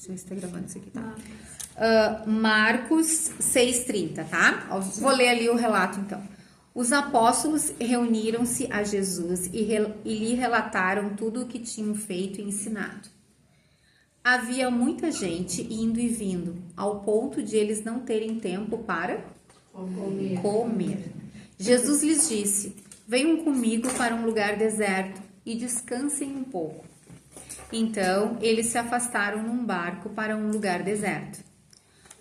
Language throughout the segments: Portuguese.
Deixa eu ver se tá gravando isso aqui, tá? Marcos 6,30, tá? Vou ler ali o relato, então. Os apóstolos reuniram-se a Jesus e lhe relataram tudo o que tinham feito e ensinado. Havia muita gente indo e vindo, ao ponto de eles não terem tempo para comer. Jesus lhes disse: venham comigo para um lugar deserto e descansem um pouco. Então, eles se afastaram num barco para um lugar deserto.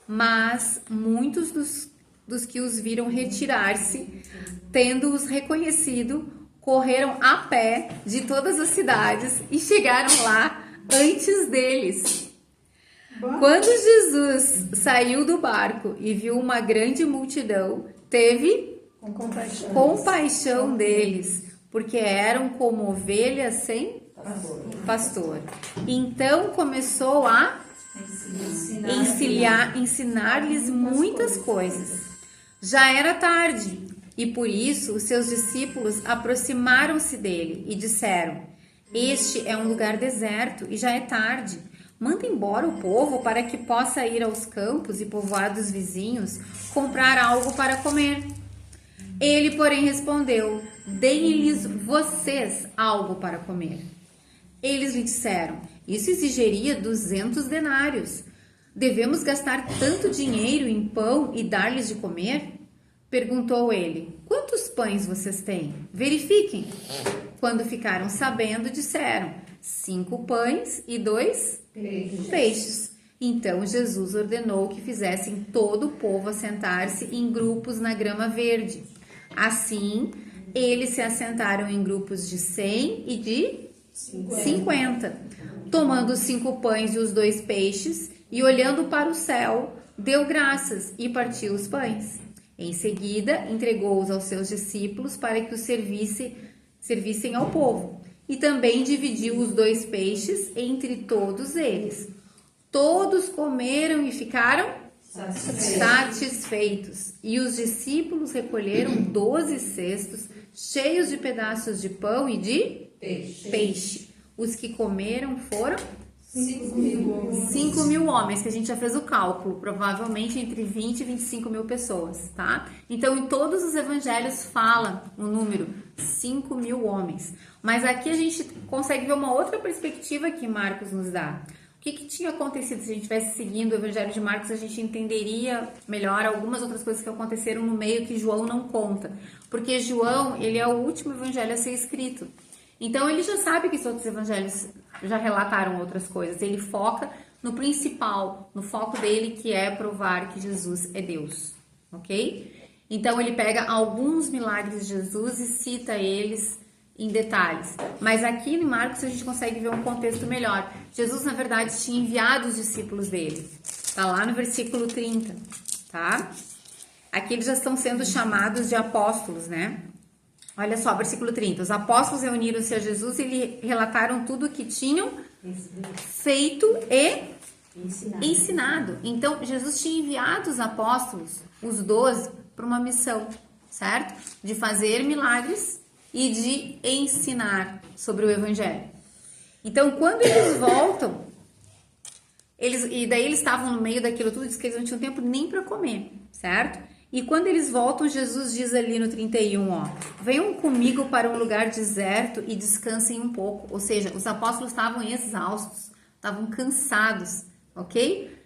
Mas muitos dos que os viram retirar-se, tendo-os reconhecido, correram a pé de todas as cidades e chegaram lá antes deles. Quando Jesus saiu do barco e viu uma grande multidão, teve compaixão deles, porque eram como ovelhas sem pastor. Então começou a ensinar-lhes muitas coisas. Já era tarde e por isso os seus discípulos aproximaram-se dele e disseram: este é um lugar deserto e já é tarde. Manda embora o povo para que possa ir aos campos e povoados vizinhos comprar algo para comer. Ele, porém, respondeu: deem-lhes vocês algo para comer. Eles lhe disseram: isso exigiria 200 denários. Devemos gastar tanto dinheiro em pão e dar-lhes de comer? Perguntou ele: quantos pães vocês têm? Verifiquem. Quando ficaram sabendo, disseram: 5 pães e 2 peixes. Então Jesus ordenou que fizessem todo o povo assentar-se em grupos na grama verde. Assim, eles se assentaram em grupos de 100 e de 50. Tomando os 5 pães e os 2 peixes, e olhando para o céu, deu graças e partiu os pães. Em seguida, entregou-os aos seus discípulos para que os servissem ao povo. E também dividiu os 2 peixes entre todos eles. Todos comeram e ficaram satisfeitos. E os discípulos recolheram 12 cestos cheios de pedaços de pão e de peixe. Os que comeram foram 5 mil homens, que a gente já fez o cálculo, provavelmente entre 20 e 25 mil pessoas, tá? Então, em todos os evangelhos fala o número 5 mil homens. Mas aqui a gente consegue ver uma outra perspectiva que Marcos nos dá. O que tinha acontecido se a gente estivesse seguindo o evangelho de Marcos? A gente entenderia melhor algumas outras coisas que aconteceram no meio que João não conta. Porque João, ele é o último evangelho a ser escrito. Então, ele já sabe que os outros evangelhos já relataram outras coisas. Ele foca no principal, no foco dele, que é provar que Jesus é Deus, ok? Então, ele pega alguns milagres de Jesus e cita eles em detalhes. Mas aqui em Marcos a gente consegue ver um contexto melhor. Jesus, na verdade, tinha enviado os discípulos dele. Tá lá no versículo 30, tá? Aqui eles já estão sendo chamados de apóstolos, né? Olha só, versículo 30. Os apóstolos reuniram-se a Jesus e lhe relataram tudo o que tinham feito e ensinado. Então, Jesus tinha enviado os apóstolos, os 12, para uma missão, certo? De fazer milagres e de ensinar sobre o evangelho. Então, quando eles voltam, e daí eles estavam no meio daquilo tudo, diz que eles não tinham tempo nem para comer, certo? E quando eles voltam, Jesus diz ali no 31, ó: venham comigo para um lugar deserto e descansem um pouco. Ou seja, os apóstolos estavam exaustos, estavam cansados, ok?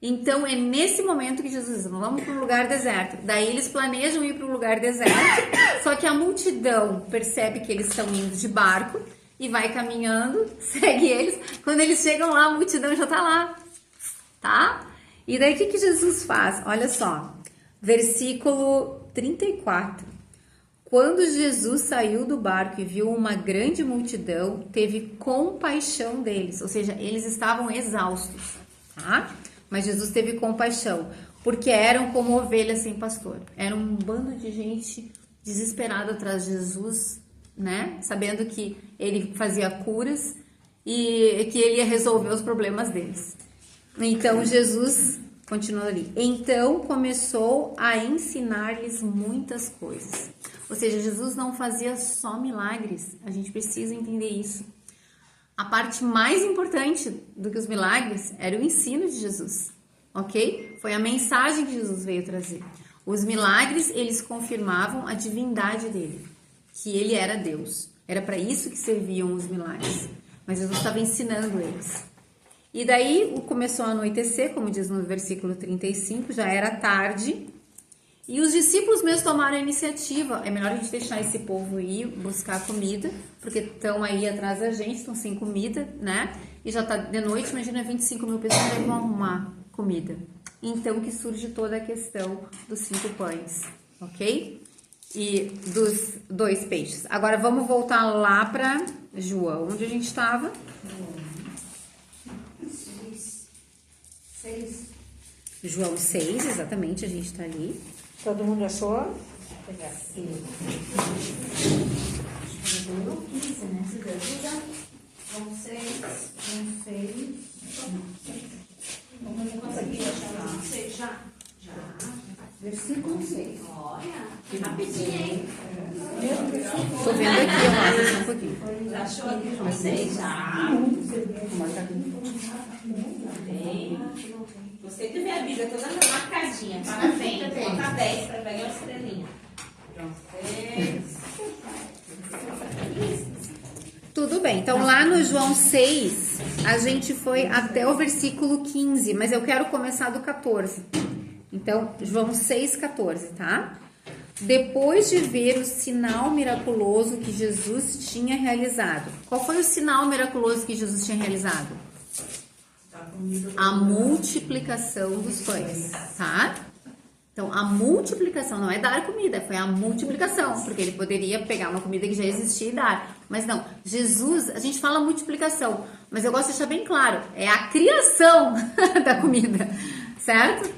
Então, é nesse momento que Jesus diz: vamos para um lugar deserto. Daí eles planejam ir para um lugar deserto, só que a multidão percebe que eles estão indo de barco e vai caminhando, segue eles. Quando eles chegam lá, a multidão já está lá, tá? E daí o que Jesus faz? Olha só. Versículo 34. Quando Jesus saiu do barco e viu uma grande multidão, teve compaixão deles. Ou seja, eles estavam exaustos, tá? Mas Jesus teve compaixão, porque eram como ovelhas sem pastor. Era um bando de gente desesperada atrás de Jesus, né? Sabendo que ele fazia curas e que ele ia resolver os problemas deles. Então, Jesus... continua ali. Então começou a ensinar-lhes muitas coisas. Ou seja, Jesus não fazia só milagres. A gente precisa entender isso. A parte mais importante do que os milagres era o ensino de Jesus, ok? Foi a mensagem que Jesus veio trazer. Os milagres, eles confirmavam a divindade dele, que ele era Deus. Era para isso que serviam os milagres. Mas Jesus estava ensinando eles. E daí começou a anoitecer, como diz no versículo 35, já era tarde. E os discípulos mesmo tomaram a iniciativa. É melhor a gente deixar esse povo ir buscar comida, porque estão aí atrás da gente, estão sem comida, né? E já tá de noite, imagina 25 mil pessoas que vão arrumar comida. Então que surge toda a questão dos 5 pães, ok? E dos 2 peixes. Agora vamos voltar lá para João, onde a gente estava. 6. João 6, exatamente, a gente está ali. Todo mundo achou? Vou pegar. João 15, né? João 6. Como eu não consegui achar lá? 6 já. Versículo 6. Olha, que rapidinho, hein? Tô vendo aqui, ó, só um pouquinho. Achou aqui João 6 já? Bem. Você que vê a Bíblia toda marcadinha. Parabéns. Bota 10 para pegar uma estrelinha. João 6. Tudo bem, então lá no João 6, a gente foi até o versículo 15, mas eu quero começar do 14. Então, João 6, 14, tá? Depois de ver o sinal miraculoso que Jesus tinha realizado. Qual foi o sinal miraculoso que Jesus tinha realizado? A multiplicação dos pães, tá? Então, a multiplicação não é dar comida, foi a multiplicação, porque ele poderia pegar uma comida que já existia e dar. Mas não, Jesus, a gente fala multiplicação, mas eu gosto de deixar bem claro, é a criação da comida, certo?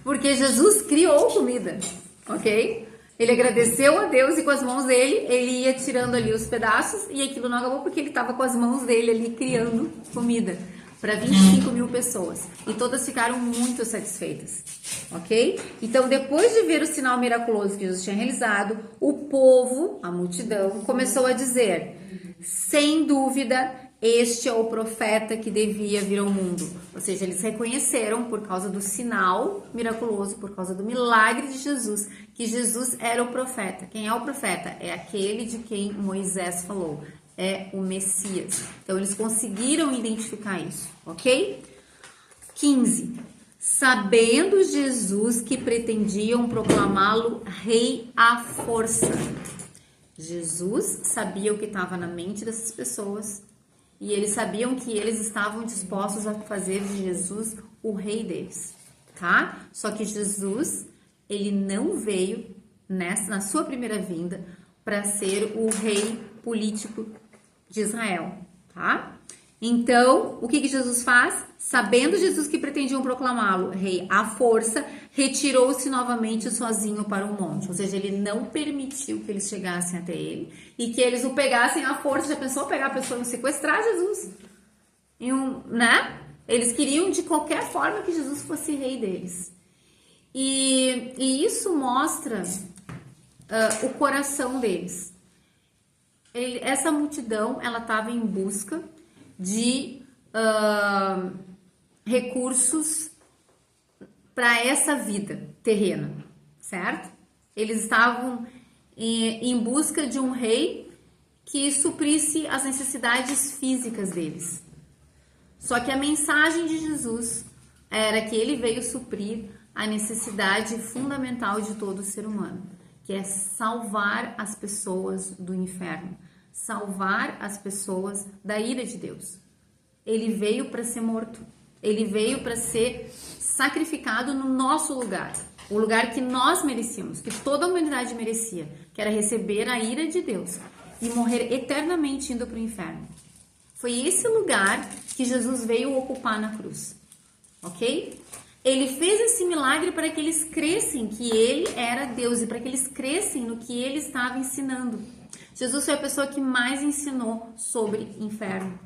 Porque Jesus criou comida, ok? Ele agradeceu a Deus e com as mãos dele, ele ia tirando ali os pedaços e aquilo não acabou porque ele estava com as mãos dele ali criando comida para 25 mil pessoas. E todas ficaram muito satisfeitas, ok? Então, depois de ver o sinal miraculoso que Jesus tinha realizado, o povo, a multidão, começou a dizer: sem dúvida, este é o profeta que devia vir ao mundo. Ou seja, eles reconheceram por causa do sinal miraculoso, por causa do milagre de Jesus, que Jesus era o profeta. Quem é o profeta? É aquele de quem Moisés falou. É o Messias. Então, eles conseguiram identificar isso, ok? 15. Sabendo Jesus que pretendiam proclamá-lo rei à força. Jesus sabia o que estava na mente dessas pessoas e eles sabiam que eles estavam dispostos a fazer de Jesus o rei deles, tá? Só que Jesus, ele não veio na sua primeira vinda para ser o rei político de Israel, tá? Então, o que Jesus faz? Sabendo Jesus que pretendiam proclamá-lo rei à força, retirou-se novamente sozinho para o monte. Ou seja, ele não permitiu que eles chegassem até ele e que eles o pegassem à força. Já pensou pegar a pessoa e sequestrar Jesus? Né? Eles queriam de qualquer forma que Jesus fosse rei deles. E isso mostra o coração deles. Essa multidão, ela estava em busca de recursos para essa vida terrena, certo? Eles estavam em busca de um rei que suprisse as necessidades físicas deles. Só que a mensagem de Jesus era que ele veio suprir a necessidade fundamental de todo ser humano, que é salvar as pessoas do inferno, salvar as pessoas da ira de Deus. Ele veio para ser morto, ele veio para ser sacrificado no nosso lugar, o lugar que nós merecíamos, que toda a humanidade merecia, que era receber a ira de Deus e morrer eternamente indo para o inferno. Foi esse lugar que Jesus veio ocupar na cruz, ok? Ele fez esse milagre para que eles crescem que ele era Deus e para que eles crescem no que ele estava ensinando. Jesus foi a pessoa que mais ensinou sobre inferno.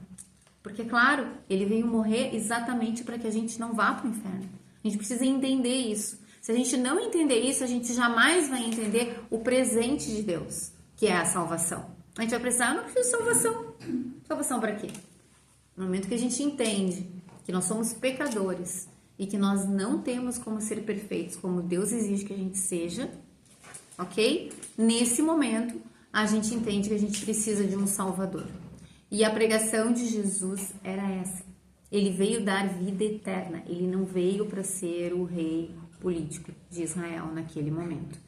Porque, claro, ele veio morrer exatamente para que a gente não vá para o inferno. A gente precisa entender isso. Se a gente não entender isso, a gente jamais vai entender o presente de Deus, que é a salvação. A gente vai pensar, eu não preciso de salvação. Salvação para quê? no momento que a gente entende que nós somos pecadores e que nós não temos como ser perfeitos como Deus exige que a gente seja, ok? Nesse momento, a gente entende que a gente precisa de um Salvador. E a pregação de Jesus era essa. Ele veio dar vida eterna. Ele não veio para ser o rei político de Israel naquele momento.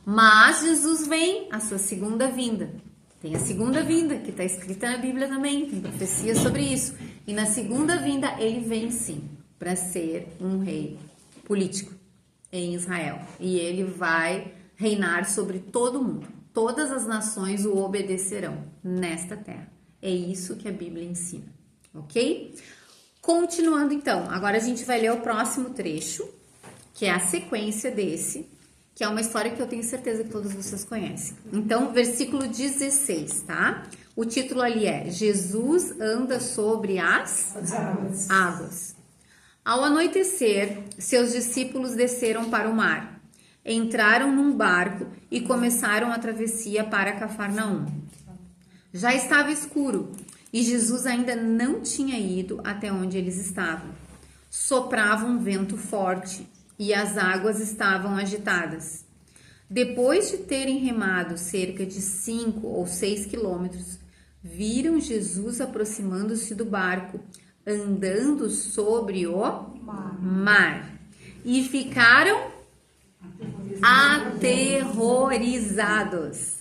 Mas Jesus vem, a sua segunda vinda. Tem a segunda vinda, que está escrita na Bíblia também, tem profecia sobre isso. E na segunda vinda, ele vem sim, para ser um rei político em Israel. E ele vai reinar sobre todo mundo. Todas as nações o obedecerão nesta terra. É isso que a Bíblia ensina, ok? Continuando então, agora a gente vai ler o próximo trecho, que é a sequência desse, que é uma história que eu tenho certeza que todos vocês conhecem. Então, versículo 16, tá? O título ali é Jesus anda sobre as águas. Ao anoitecer, seus discípulos desceram para o mar, entraram num barco e começaram a travessia para Cafarnaum. Já estava escuro e Jesus ainda não tinha ido até onde eles estavam. Soprava um vento forte e as águas estavam agitadas. Depois de terem remado cerca de 5 ou 6 quilômetros, viram Jesus aproximando-se do barco, andando sobre o mar. E ficaram aterrorizados.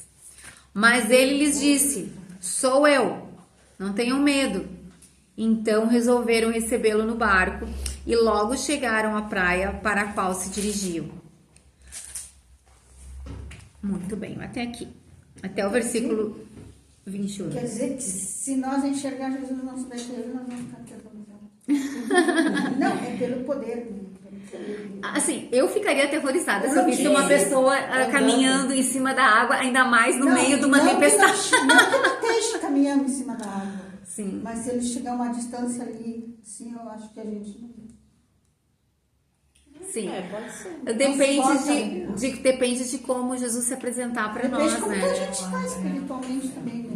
Mas ele lhes disse: sou eu, não tenham medo. Então resolveram recebê-lo no barco e logo chegaram à praia para a qual se dirigiam. Muito bem, até aqui. Até o versículo 21. Quer dizer que se nós enxergar Jesus no nosso meio, nós vamos ficar aterrorizados. Não, é pelo poder. Assim, eu ficaria aterrorizada se eu visse uma pessoa caminhando em cima da água, ainda mais no meio de uma tempestade. Não que não esteja caminhando em cima da água. Sim. Mas se ele chegar a uma distância ali, sim, eu acho que a gente não... Sim. Pode ser. Depende de como Jesus se apresentar para nós, Depende de como né? que a gente está espiritualmente também. Né?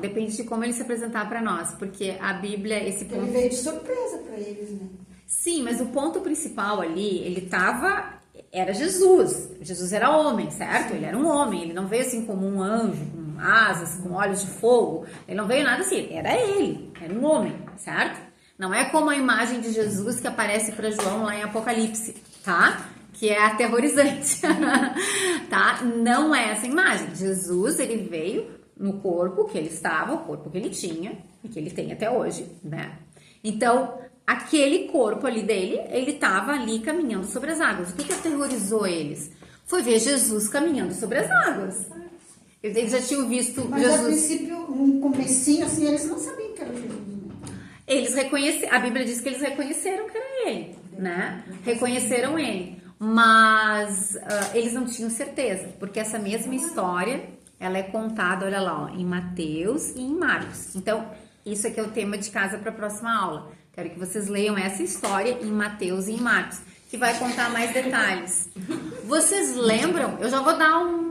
Depende de como ele se apresentar para nós, porque a Bíblia, esse Porque ponto... ele veio de surpresa para eles, né? Sim, mas o ponto principal ali, era Jesus. Jesus era homem, certo? Ele era um homem, ele não veio assim como um anjo, com asas, com olhos de fogo. Ele não veio nada assim, era um homem, certo? Não é como a imagem de Jesus que aparece para João lá em Apocalipse, tá? Que é aterrorizante, tá? Não é essa imagem. Jesus, ele veio no corpo que ele estava, o corpo que ele tinha e que ele tem até hoje, né? Então, aquele corpo ali dele, ele estava ali caminhando sobre as águas. O que aterrorizou eles? Foi ver Jesus caminhando sobre as águas. Eles já tinham visto Mas Jesus... a princípio, um comecinho assim, eles não sabiam que era Jesus. A Bíblia diz que eles reconheceram que era ele, né? Reconheceram ele, mas eles não tinham certeza, porque essa mesma história, ela é contada, olha lá, ó, em Mateus e em Marcos. Então, isso aqui é o tema de casa para a próxima aula. Quero que vocês leiam essa história em Mateus e em Marcos, que vai contar mais detalhes. Vocês lembram? Eu já vou dar um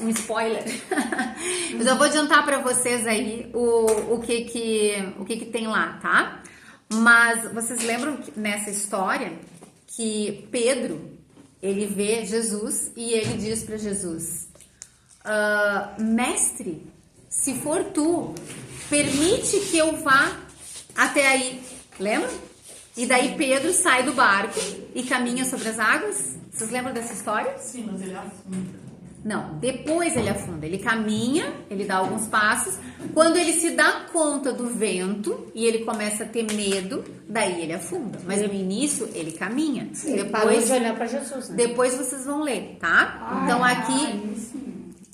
spoiler. Eu já vou adiantar para vocês aí o que tem lá, tá? Mas vocês lembram que nessa história que Pedro, ele vê Jesus e ele diz para Jesus: mestre, se for tu, permite que eu vá até aí. Lembra? E daí Pedro sai do barco e caminha sobre as águas. Vocês lembram dessa história? Sim, mas ele afunda. Não, depois ele afunda, ele caminha, ele dá alguns passos, quando ele se dá conta do vento e ele começa a ter medo, daí ele afunda, mas no início ele caminha. Ele parou de olhar para Jesus, né? Depois vocês vão ler, tá? Então aqui,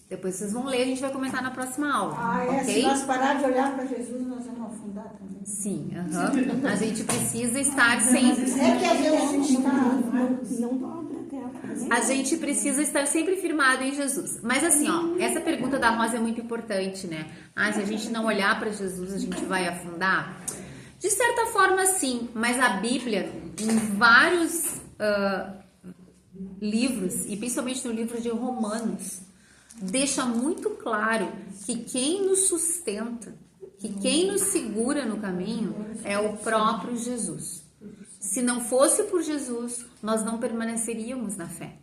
depois vocês vão ler, a gente vai comentar na próxima aula, ok? Se nós parar de olhar para Jesus, nós vamos afundar também. Sim, a gente precisa estar sempre... É que às vezes a gente está... Não dobra até a casa. A gente precisa estar sempre firmado em Jesus. Mas assim, ó, essa pergunta da Rosa é muito importante, né? Se a gente não olhar para Jesus, a gente vai afundar? De certa forma, sim. Mas a Bíblia, em vários livros, e principalmente no livro de Romanos, deixa muito claro que quem nos sustenta, que quem nos segura no caminho é o próprio Jesus. Se não fosse por Jesus, nós não permaneceríamos na fé.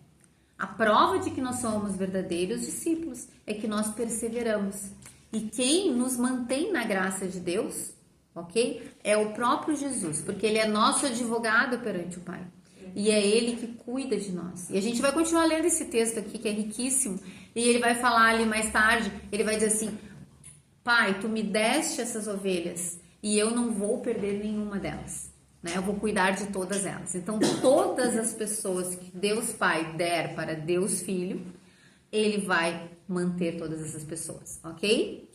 A prova de que nós somos verdadeiros discípulos é que nós perseveramos. E quem nos mantém na graça de Deus, ok? É o próprio Jesus, porque ele é nosso advogado perante o Pai. E é ele que cuida de nós. E a gente vai continuar lendo esse texto aqui, que é riquíssimo. E ele vai falar ali mais tarde, ele vai dizer assim: Pai, tu me deste essas ovelhas e eu não vou perder nenhuma delas, né? Eu vou cuidar de todas elas. Então, todas as pessoas que Deus Pai der para Deus Filho, ele vai manter todas essas pessoas, ok?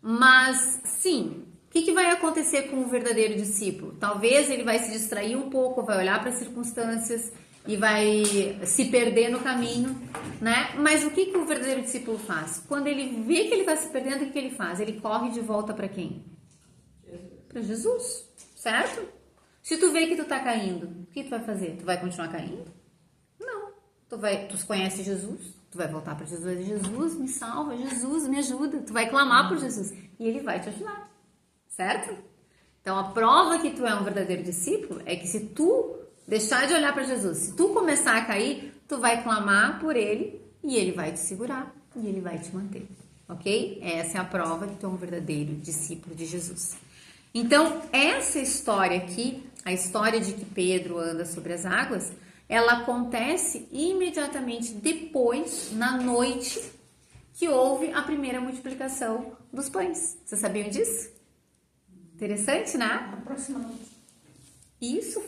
Mas, sim, o que vai acontecer com o verdadeiro discípulo? Talvez ele vai se distrair um pouco, vai olhar para as circunstâncias e vai se perder no caminho, né? Mas o que o verdadeiro discípulo faz? Quando ele vê que ele está se perdendo, o que ele faz? Ele corre de volta para quem? Para Jesus, certo? Se tu vê que tu tá caindo, o que tu vai fazer? Tu vai continuar caindo? Não. Tu conhece Jesus? Tu vai voltar para Jesus e dizer: Jesus, me salva, Jesus, me ajuda. Tu vai clamar por Jesus e ele vai te ajudar, certo? Então, a prova que tu é um verdadeiro discípulo é que se tu deixar de olhar para Jesus, se tu começar a cair, tu vai clamar por ele e ele vai te segurar e ele vai te manter, ok? Essa é a prova que tu é um verdadeiro discípulo de Jesus. Então, essa história aqui, a história de que Pedro anda sobre as águas, ela acontece imediatamente depois, na noite, que houve a primeira multiplicação dos pães. Vocês sabiam disso? Interessante, né? Aproximadamente. Isso,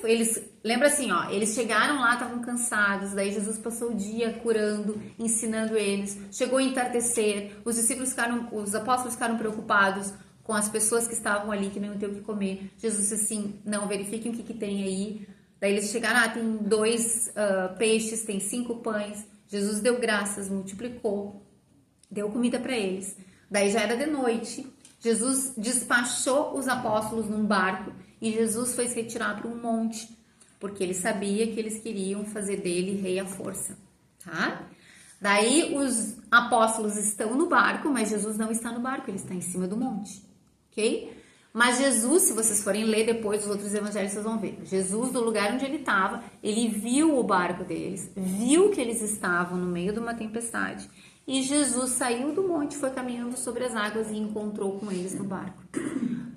lembra assim, ó, eles chegaram lá, estavam cansados, daí Jesus passou o dia curando, ensinando eles, chegou a entardecer, os apóstolos ficaram preocupados com as pessoas que estavam ali, que não iam ter o que comer. Jesus disse assim: não, verifiquem o que tem aí. Daí eles chegaram, tem 2 peixes, tem 5 pães. Jesus deu graças, multiplicou, deu comida para eles. Daí já era de noite. Jesus despachou os apóstolos num barco e Jesus foi se retirar para um monte, porque ele sabia que eles queriam fazer dele rei à força, tá? Daí os apóstolos estão no barco, mas Jesus não está no barco, ele está em cima do monte, ok? Mas Jesus, se vocês forem ler depois os outros evangelhos, vocês vão ver. Jesus, do lugar onde ele estava, ele viu o barco deles, viu que eles estavam no meio de uma tempestade. E Jesus saiu do monte, foi caminhando sobre as águas e encontrou com eles no barco.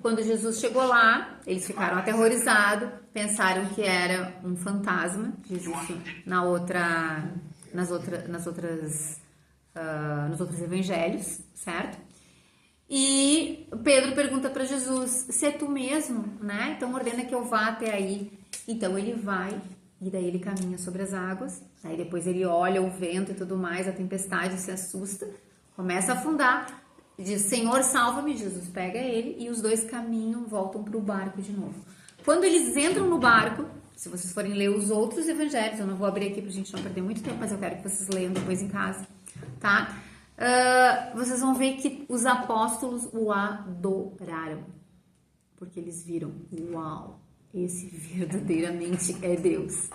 Quando Jesus chegou lá, eles ficaram aterrorizados, pensaram que era um fantasma, diz isso nos outros evangelhos, certo? E Pedro pergunta para Jesus: se é tu mesmo, né? Então ordena que eu vá até aí. Então ele vai, e daí ele caminha sobre as águas. Aí depois ele olha o vento e tudo mais, a tempestade, se assusta, começa a afundar, diz: Senhor, salva-me. Jesus pega ele e os dois caminham, voltam para o barco de novo. Quando eles entram no barco, se vocês forem ler os outros evangelhos, eu não vou abrir aqui para a gente não perder muito tempo, mas eu quero que vocês leiam depois em casa, tá? Vocês vão ver que os apóstolos o adoraram, porque eles viram: uau, esse verdadeiramente é Deus.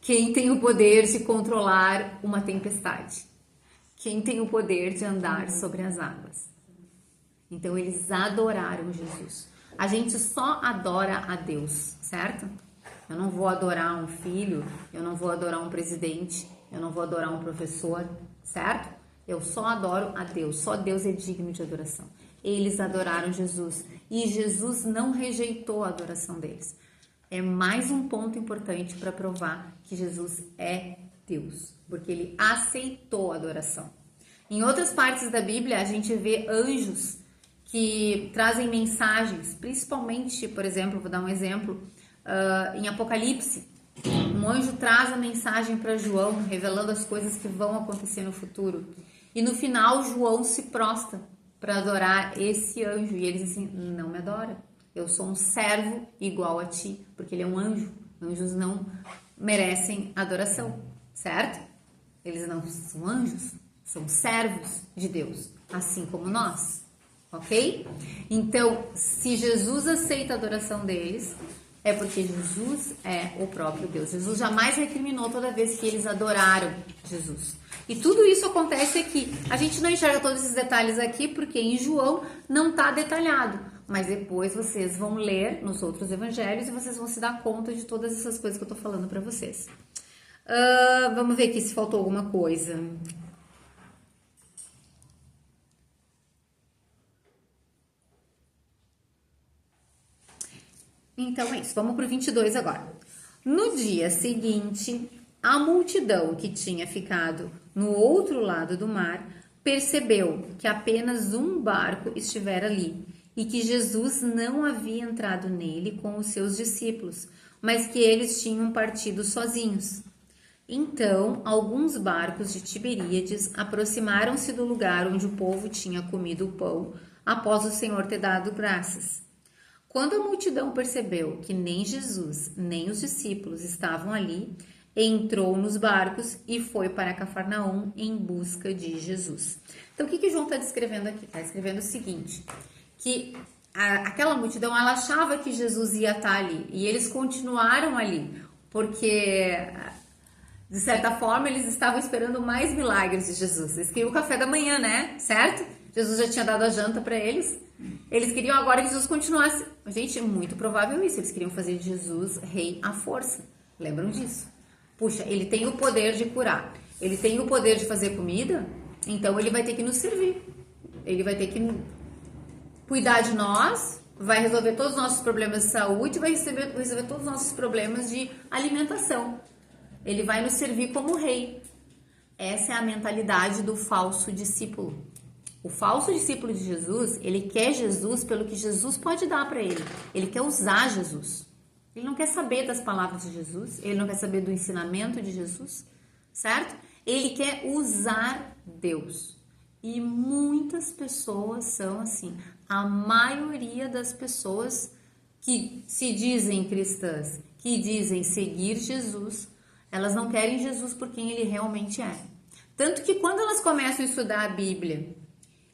Quem tem o poder de controlar uma tempestade? Quem tem o poder de andar sobre as águas? Então eles adoraram Jesus. A gente só adora a Deus, certo? Eu não vou adorar um filho, eu não vou adorar um presidente, eu não vou adorar um professor, certo? Eu só adoro a Deus, só Deus é digno de adoração. Eles adoraram Jesus e Jesus não rejeitou a adoração deles. É mais um ponto importante para provar que Jesus é Deus, porque ele aceitou a adoração. Em outras partes da Bíblia, a gente vê anjos que trazem mensagens, principalmente, por exemplo, vou dar um exemplo, em Apocalipse, um anjo traz a mensagem para João, revelando as coisas que vão acontecer no futuro. E no final, João se prostra para adorar esse anjo. E ele diz assim: não me adora, eu sou um servo igual a ti, porque ele é um anjo. Anjos não merecem adoração, certo? Eles não são anjos, são servos de Deus, assim como nós, ok? Então, se Jesus aceita a adoração deles, é porque Jesus é o próprio Deus. Jesus jamais recriminou toda vez que eles adoraram Jesus. E tudo isso acontece aqui. A gente não enxerga todos esses detalhes aqui porque em João não está detalhado. mas depois vocês vão ler nos outros evangelhos e vocês vão se dar conta de todas essas coisas que eu tô falando para vocês. Vamos ver aqui se faltou alguma coisa. Então é isso, vamos pro 22 agora. No dia seguinte, a multidão que tinha ficado no outro lado do mar percebeu que apenas um barco estivera ali e que Jesus não havia entrado nele com os seus discípulos, mas que eles tinham partido sozinhos. Então, alguns barcos de Tiberíades aproximaram-se do lugar onde o povo tinha comido o pão após o Senhor ter dado graças. Quando a multidão percebeu que nem Jesus nem os discípulos estavam ali, entrou nos barcos e foi para Cafarnaum em busca de Jesus. Então, o que João está descrevendo aqui? Está escrevendo o seguinte, que aquela multidão, ela achava que Jesus ia estar ali, e eles continuaram ali, porque, de certa forma, eles estavam esperando mais milagres de Jesus. Eles queriam o café da manhã, né? Certo? Jesus já tinha dado a janta para eles. Eles queriam agora que Jesus continuasse. Gente, é muito provável isso. Eles queriam fazer de Jesus rei à força. Lembram disso? Puxa, ele tem o poder de curar. Ele tem o poder de fazer comida. Então, ele vai ter que nos servir. Ele vai ter que cuidar de nós. Vai resolver todos os nossos problemas de saúde. Vai resolver todos os nossos problemas de alimentação. Ele vai nos servir como rei. Essa é a mentalidade do falso discípulo. O falso discípulo de Jesus, ele quer Jesus pelo que Jesus pode dar para ele. Ele quer usar Jesus. Ele não quer saber das palavras de Jesus. Ele não quer saber do ensinamento de Jesus, certo? Ele quer usar Deus. E muitas pessoas são assim. A maioria das pessoas que se dizem cristãs, que dizem seguir Jesus, elas não querem Jesus por quem ele realmente é. Tanto que quando elas começam a estudar a Bíblia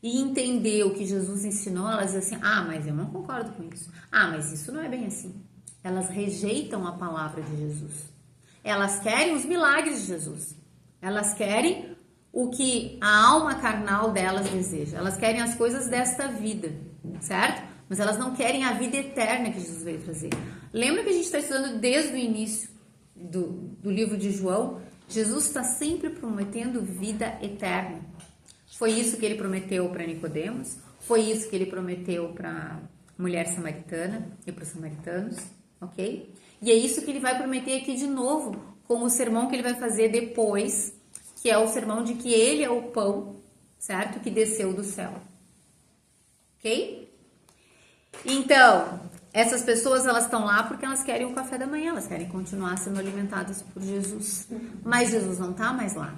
e entender o que Jesus ensinou, elas dizem assim, mas eu não concordo com isso. Mas isso não é bem assim. Elas rejeitam a palavra de Jesus. Elas querem os milagres de Jesus. Elas querem o que a alma carnal delas deseja. Elas querem as coisas desta vida, certo? Mas elas não querem a vida eterna que Jesus veio trazer. Lembra que a gente está estudando desde o início do livro de João? Jesus está sempre prometendo vida eterna. Foi isso que ele prometeu para Nicodemos, foi isso que ele prometeu para a mulher samaritana e para os samaritanos, ok? E é isso que ele vai prometer aqui de novo, com o sermão que ele vai fazer depois, que é o sermão de que ele é o pão, certo? Que desceu do céu, ok? Então, essas pessoas, elas estão lá porque elas querem o café da manhã, elas querem continuar sendo alimentadas por Jesus, mas Jesus não está mais lá.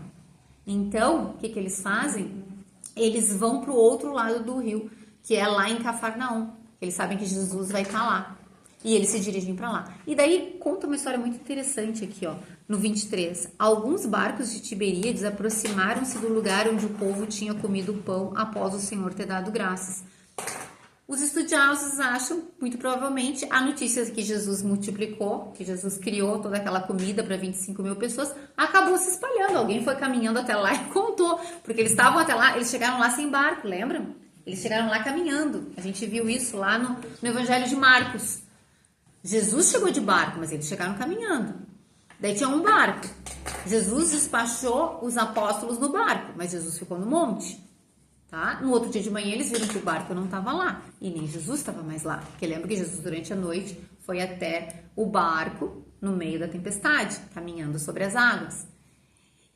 Então, o que eles fazem? Eles vão para o outro lado do rio, que é lá em Cafarnaum. Eles sabem que Jesus vai estar lá. E eles se dirigem para lá. E daí conta uma história muito interessante aqui, ó, no 23. Alguns barcos de Tiberíades aproximaram-se do lugar onde o povo tinha comido o pão após o Senhor ter dado graças. Os estudiosos acham, muito provavelmente, a notícia que Jesus multiplicou, que Jesus criou toda aquela comida para 25 mil pessoas, acabou se espalhando. Alguém foi caminhando até lá e contou, porque eles estavam até lá, eles chegaram lá sem barco, lembram? Eles chegaram lá caminhando. A gente viu isso lá no Evangelho de Marcos. Jesus chegou de barco, mas eles chegaram caminhando. Daí tinha um barco. Jesus despachou os apóstolos no barco, mas Jesus ficou no monte. Tá? No outro dia de manhã eles viram que o barco não estava lá e nem Jesus estava mais lá, porque lembra que Jesus durante a noite foi até o barco no meio da tempestade, caminhando sobre as águas.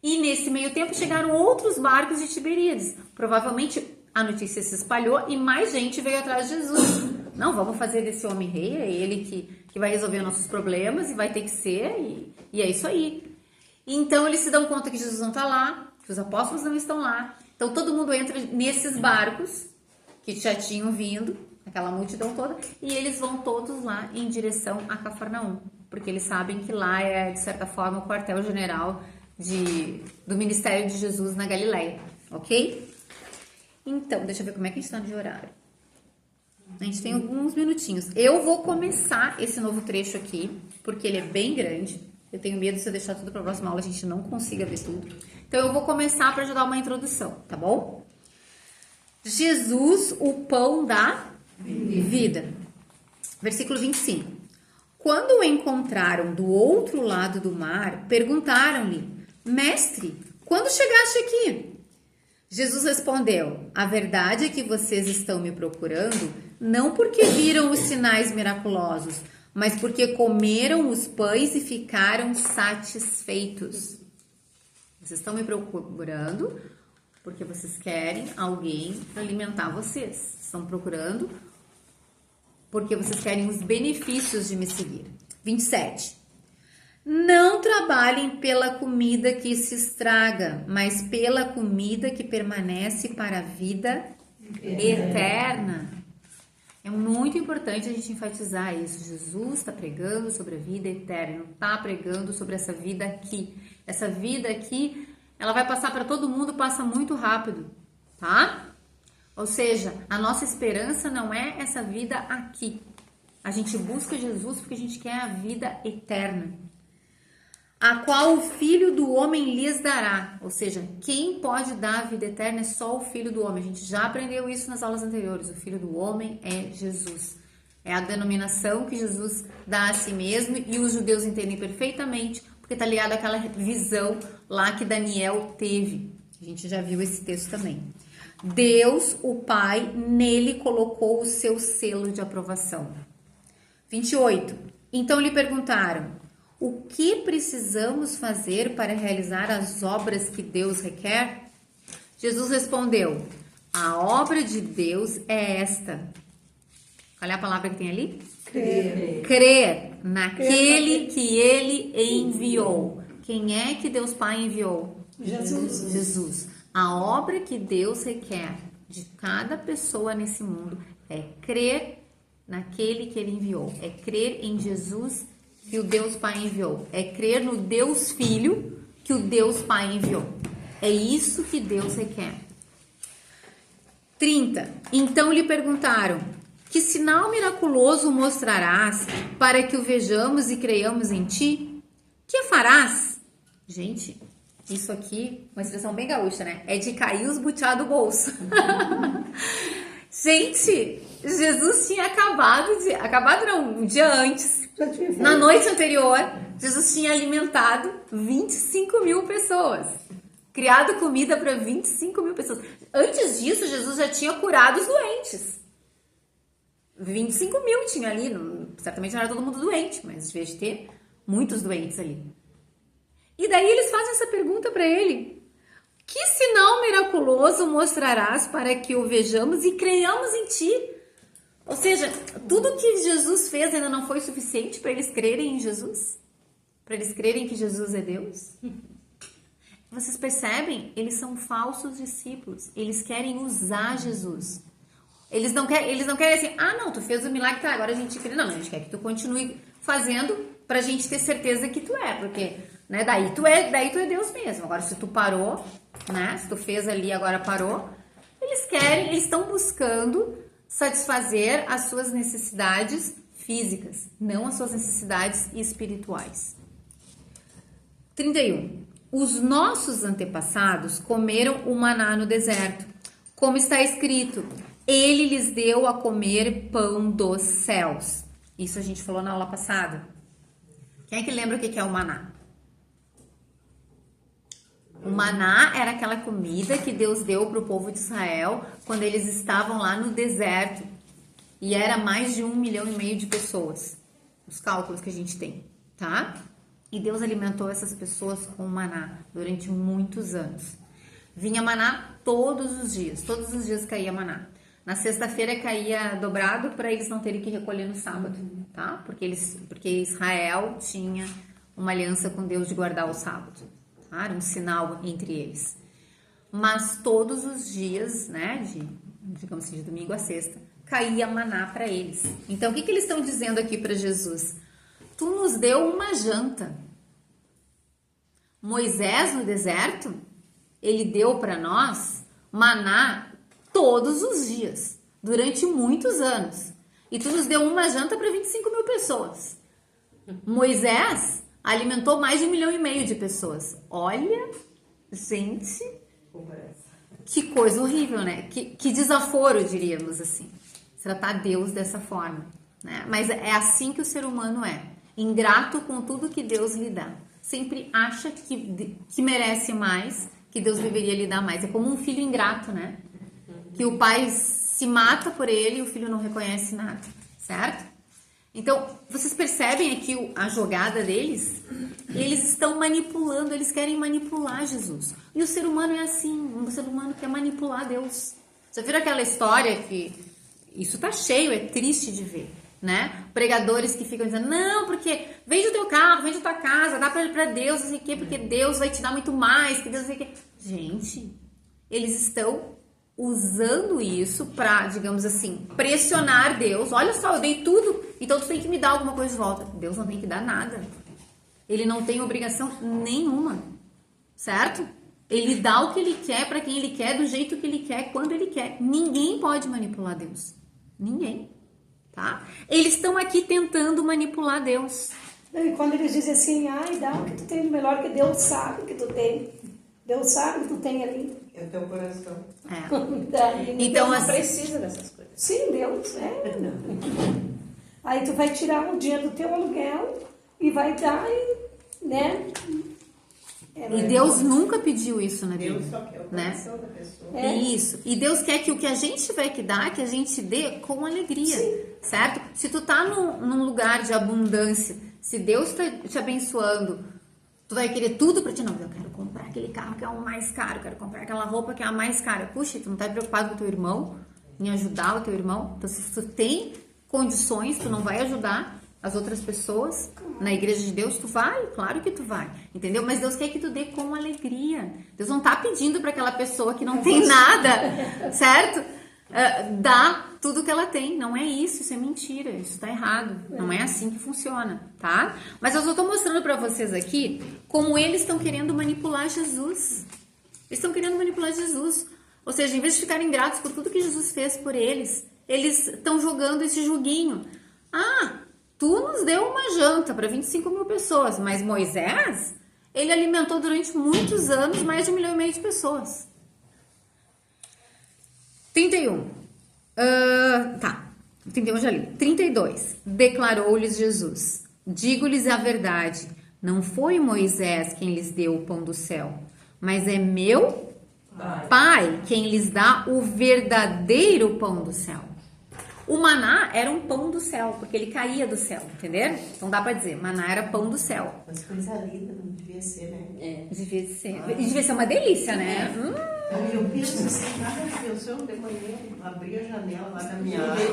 E nesse meio tempo chegaram outros barcos de Tiberíades. Provavelmente a notícia se espalhou e mais gente veio atrás de Jesus. Não, vamos fazer desse homem rei, é ele que vai resolver nossos problemas e vai ter que ser, e é isso aí. E então eles se dão conta que Jesus não está lá, que os apóstolos não estão lá. Então, todo mundo entra nesses barcos que já tinham vindo, aquela multidão toda, e eles vão todos lá em direção a Cafarnaum, porque eles sabem que lá é, de certa forma, o quartel-general do ministério de Jesus na Galileia, ok? Então, deixa eu ver como é que a gente está de horário. A gente tem alguns minutinhos. Eu vou começar esse novo trecho aqui, porque ele é bem grande. Eu tenho medo, se eu deixar tudo para a próxima aula, a gente não consiga ver tudo. Então, eu vou começar para ajudar uma introdução, tá bom? Jesus, o pão da Vida. Versículo 25. Quando o encontraram do outro lado do mar, perguntaram-lhe: Mestre, quando chegaste aqui? Jesus respondeu: A verdade é que vocês estão me procurando não porque viram os sinais miraculosos, mas porque comeram os pães e ficaram satisfeitos. Vocês estão me procurando porque vocês querem alguém para alimentar vocês. Estão procurando porque vocês querem os benefícios de me seguir. 27. Não trabalhem pela comida que se estraga, mas pela comida que permanece para a vida eterna. É muito importante a gente enfatizar isso. Jesus está pregando sobre a vida eterna, não está pregando sobre essa vida aqui. Essa vida aqui, ela vai passar para todo mundo, passa muito rápido, tá? Ou seja, a nossa esperança não é essa vida aqui. A gente busca Jesus porque a gente quer a vida eterna, a qual o Filho do Homem lhes dará. Ou seja, quem pode dar a vida eterna é só o Filho do Homem. A gente já aprendeu isso nas aulas anteriores. O Filho do Homem é Jesus. É a denominação que Jesus dá a si mesmo e os judeus entendem perfeitamente, porque está ligado àquela visão lá que Daniel teve. A gente já viu esse texto também. Deus, o Pai, nele colocou o seu selo de aprovação. 28. Então lhe perguntaram: o que precisamos fazer para realizar as obras que Deus requer? Jesus respondeu: a obra de Deus é esta. Qual é a palavra que tem ali? Crer. Crer naquele que ele enviou. Quem é que Deus Pai enviou? Jesus. Jesus. A obra que Deus requer de cada pessoa nesse mundo é crer naquele que ele enviou. É crer em Jesus que o Deus Pai enviou. É crer no Deus Filho que o Deus Pai enviou. É isso que Deus requer. 30. Então lhe perguntaram: que sinal miraculoso mostrarás para que o vejamos e creiamos em ti? Que farás? Gente, isso aqui, uma expressão bem gaúcha, né? É de cair os butiá do bolso. Gente, Jesus tinha acabado não, um dia antes, na noite anterior, Jesus tinha alimentado 25 mil pessoas. Criado comida para 25 mil pessoas. Antes disso, Jesus já tinha curado os doentes. 25 mil tinha ali, certamente não era todo mundo doente, mas devia de ter muitos doentes ali. E daí eles fazem essa pergunta para ele: que sinal miraculoso mostrarás para que o vejamos e creiamos em ti? Ou seja, tudo que Jesus fez ainda não foi suficiente para eles crerem em Jesus? Para eles crerem que Jesus é Deus? Vocês percebem? Eles são falsos discípulos. Eles querem usar Jesus. Eles não querem assim: ah, não, tu fez o milagre, tá, agora a gente crê. Não, a gente quer que tu continue fazendo pra gente ter certeza que tu é, porque, né, daí tu é Deus mesmo. Agora, se tu parou, né, se tu fez ali, agora parou, eles estão buscando satisfazer as suas necessidades físicas, não as suas necessidades espirituais. 31. Os nossos antepassados comeram o maná no deserto, como está escrito: ele lhes deu a comer pão dos céus. Isso a gente falou na aula passada. Quem é que lembra o que é o maná? O maná era aquela comida que Deus deu para o povo de Israel quando eles estavam lá no deserto. E era mais de 1,5 milhão de pessoas. Os cálculos que a gente tem, tá? E Deus alimentou essas pessoas com maná durante muitos anos. Vinha maná todos os dias caía maná. Na sexta-feira caía dobrado para eles não terem que recolher no sábado, tá? Porque Israel tinha uma aliança com Deus de guardar o sábado, tá? Era um sinal entre eles. Mas todos os dias, né, digamos assim, de domingo a sexta, caía maná para eles. Então, o que eles estão dizendo aqui para Jesus? Tu nos deu uma janta. Moisés no deserto, ele deu para nós maná todos os dias, durante muitos anos. E tu nos deu uma janta para 25 mil pessoas. Moisés alimentou mais de 1,5 milhão de pessoas. Olha, gente, que coisa horrível, né? Que desaforo, diríamos assim. tratar Deus dessa forma, né? Mas é assim que o ser humano é, ingrato com tudo que Deus lhe dá. Sempre acha que merece mais, que Deus deveria lhe dar mais. É como um filho ingrato, né? Que o pai se mata por ele e o filho não reconhece nada, certo? Então, vocês percebem aqui a jogada deles? Eles estão manipulando, eles querem manipular Jesus. E o ser humano é assim, o ser humano quer manipular Deus. Já viram aquela história que... Isso tá cheio, é triste de ver, né? Pregadores que ficam dizendo, não, porque vende o teu carro, vende a tua casa, dá pra Deus, não sei o quê, porque Deus vai te dar muito mais, que Deus não sei o quê. Gente, eles estão usando isso pra, digamos assim, pressionar Deus. Olha só, eu dei tudo, então tu tem que me dar alguma coisa de volta. Deus não tem que dar nada. Ele não tem obrigação nenhuma, certo? Ele dá o que ele quer pra quem ele quer, do jeito que ele quer, quando ele quer. Ninguém pode manipular Deus. Ninguém, tá? Eles estão aqui tentando manipular Deus. E quando eles dizem assim, ai, dá o que tu tem melhor, que Deus sabe o que tu tem. Deus sabe o que tu tem ali. É o teu coração. É. Então, não precisa dessas coisas. Sim, Deus, Aí tu vai tirar um dia do teu aluguel e vai dar, né? E Deus nunca pediu isso na Bíblia. Deus só quer o né? coração da pessoa. Isso. E Deus quer que o que a gente tiver que dar, que a gente dê com alegria. Sim. Certo? Se tu tá num lugar de abundância, se Deus tá te abençoando, tu vai querer tudo pra ti. Não, eu quero comprar aquele carro que é o mais caro, quero comprar aquela roupa que é a mais cara. Puxa, tu não tá preocupado com o teu irmão, em ajudar o teu irmão? Então, se tu tem condições, tu não vai ajudar as outras pessoas na igreja de Deus, tu vai, claro que tu vai, entendeu? Mas Deus quer que tu dê com alegria. Deus não tá pedindo para aquela pessoa que não tem nada, certo? Dá tudo que ela tem. Não é isso é mentira, isso tá errado. Não é assim que funciona, tá? Mas eu só tô mostrando para vocês aqui como eles estão querendo manipular Jesus. Eles estão querendo manipular Jesus. Ou seja, em vez de ficarem gratos por tudo que Jesus fez por eles, eles estão jogando esse joguinho. Tu nos deu uma janta para 25 mil pessoas, mas Moisés, ele alimentou durante muitos anos mais de 1,5 milhão de pessoas. 31. 31 já li. 32. Declarou-lhes Jesus: digo-lhes a verdade, não foi Moisés quem lhes deu o pão do céu, mas é meu Pai quem lhes dá o verdadeiro pão do céu. O maná era um pão do céu, porque ele caía do céu, entenderam? Então dá pra dizer, maná era pão do céu. Mas coisa linda, não devia ser, né? Devia ser. E devia ser uma delícia, né? Eu penso assim, nada de Deus, eu de manhã abri a janela lá da minha área.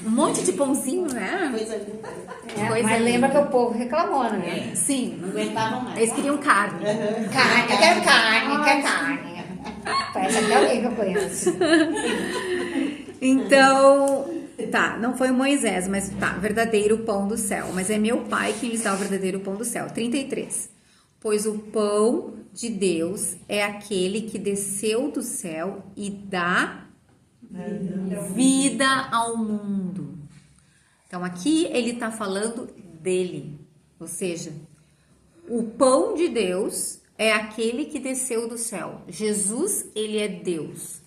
Um monte de pãozinho, né? Coisa linda. Mas lembra que o povo reclamou, né? Sim. Não aguentavam mais. Eles queriam carne. Carne, eu quero carne, eu quero carne. Parece até alguém que eu conheço. Então, não foi Moisés, mas verdadeiro pão do céu. Mas é meu Pai quem lhes dá o verdadeiro pão do céu. 33. Pois o pão de Deus é aquele que desceu do céu e dá vida ao mundo. Então, aqui ele está falando dele. Ou seja, o pão de Deus é aquele que desceu do céu. Jesus, ele é Deus.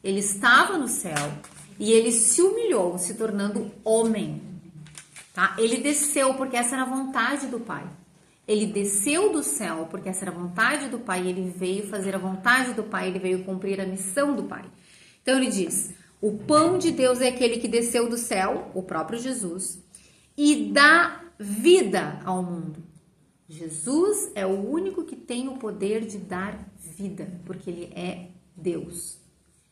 Ele estava no céu e ele se humilhou, se tornando homem. Tá? Ele desceu porque essa era a vontade do Pai. Ele desceu do céu porque essa era a vontade do Pai. Ele veio fazer a vontade do Pai. Ele veio cumprir a missão do Pai. Então ele diz: o pão de Deus é aquele que desceu do céu, o próprio Jesus, e dá vida ao mundo. Jesus é o único que tem o poder de dar vida, porque ele é Deus.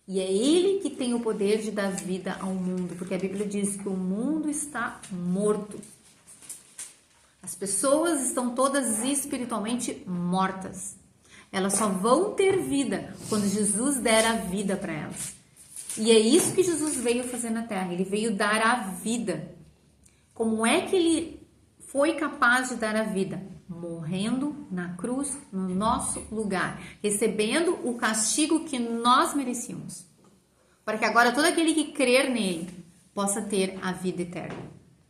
E é ele que tem o poder de dar vida ao mundo, porque a Bíblia diz que o mundo está morto. As pessoas estão todas espiritualmente mortas. Elas só vão ter vida quando Jesus der a vida para elas. E é isso que Jesus veio fazer na terra. Ele veio dar a vida. Como é que ele foi capaz de dar a vida? Morrendo na cruz, no nosso lugar, recebendo o castigo que nós merecíamos, para que agora todo aquele que crer nele possa ter a vida eterna,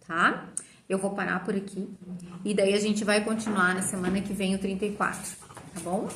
tá? Eu vou parar por aqui e daí a gente vai continuar na semana que vem o 34, tá bom?